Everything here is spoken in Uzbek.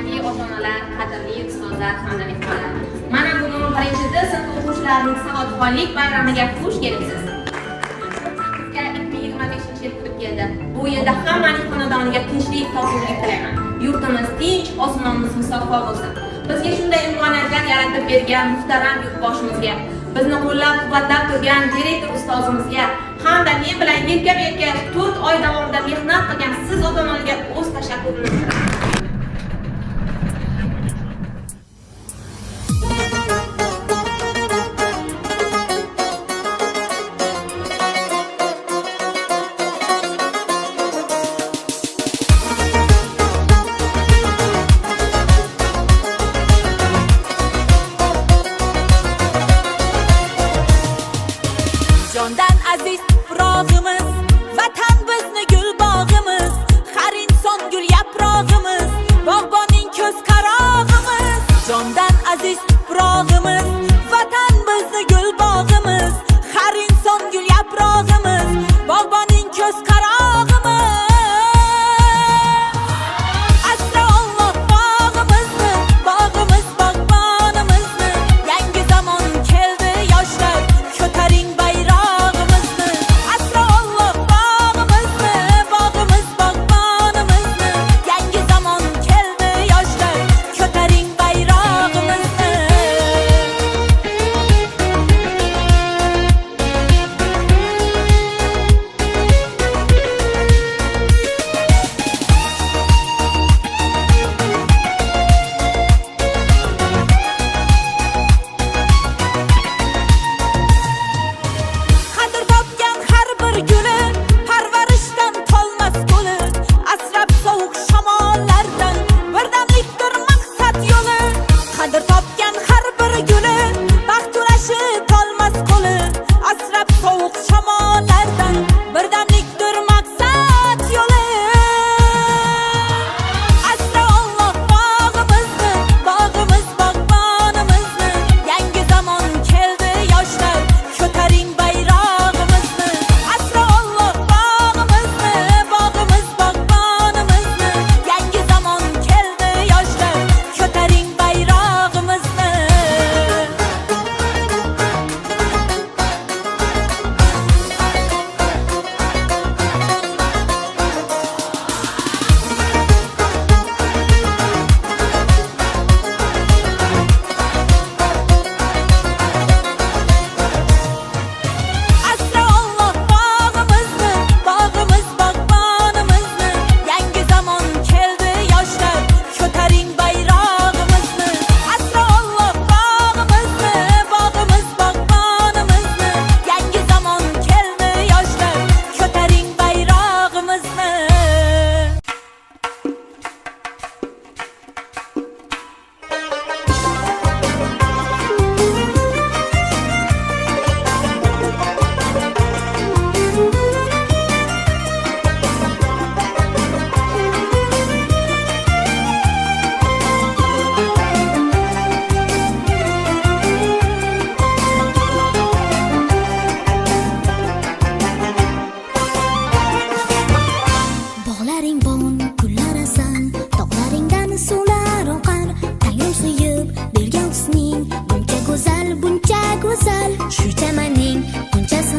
hurmatli ota-onalar, qadrli ustozlar, hamda mehmonlar. Mana bugun 1-sinf o'quvchilarining savodxonlik bayramiga xush kelibsiz. 2025-yil kirib keldi. Bu yilda hammaning xonadoniga tinchlik, totuvlik tilayman. Yurtimiz tinch, osmonimiz musaffo bo'lsin. Bizga shunday imkoniyatlar yaratib bergan muhtaram yurtboshimizga, bizni qo'llab-quvvatlab turgan direktor ustozimizga hamda men bilan yelka-yelka 4 oy davomida mehnat qilgan siz ota-onalarga o'z tashakkurimni bildiraman. Jondan aziz tuprog'imiz, vatan bizni gul bog'imiz, har inson gul yaprog'imiz, bog'boning ko'z qarog'imiz. Jondan aziz tuprog'imiz, vatan bizni gul bog'imiz, har inson gul yaprog'imiz, bog'boning ko'z qarog'imiz. Asra Alloh bog'imizni, bog'imiz bog'bonimizni, yangi zamon keldi yoshlar, ko'taring bayrog'imizni. Asra Alloh bog'imizni, bog'imiz bog'bonimizni, yangi zamon keldi yoshlar, ko'taring bayrog'imizni. Qadr topgan har bir guli, parvarishdan qolmas qo'li, asrab sovuq shamollardan birdamlikdir maqsad yo'li. Qadr topgan har bir guli, baxt ulashi qolmas qo'li, asrab sovuq shamollardan birdamlikdir maqsad yo'li. Asra Alloh bog'imizni, bog'imiz bog'bonimizni, yangi zamon keldi yoshlar, ko'taring bayrog'imizni. Asra Alloh bog'imizni, bog'imiz bog'bonimizni, yangi zamon keldi yoshlar, ko'taring bayrog'imizni. Asra Alloh bog'imizni, bog'imiz bog'bonimizni, yangi zamon keldi yoshlar, ko'taring bayrog'imizni. Asra Alloh bog'imizni, bog'imiz bog'bonimizni, yangi zamon keldi yoshlar, ko'taring bayrog'imizni. Bog'laring bon, kullarasan, tog'laringdan suvlar oqar, tangrim suyib bergan husning, buncha go'zal, shu chamaning bunchasi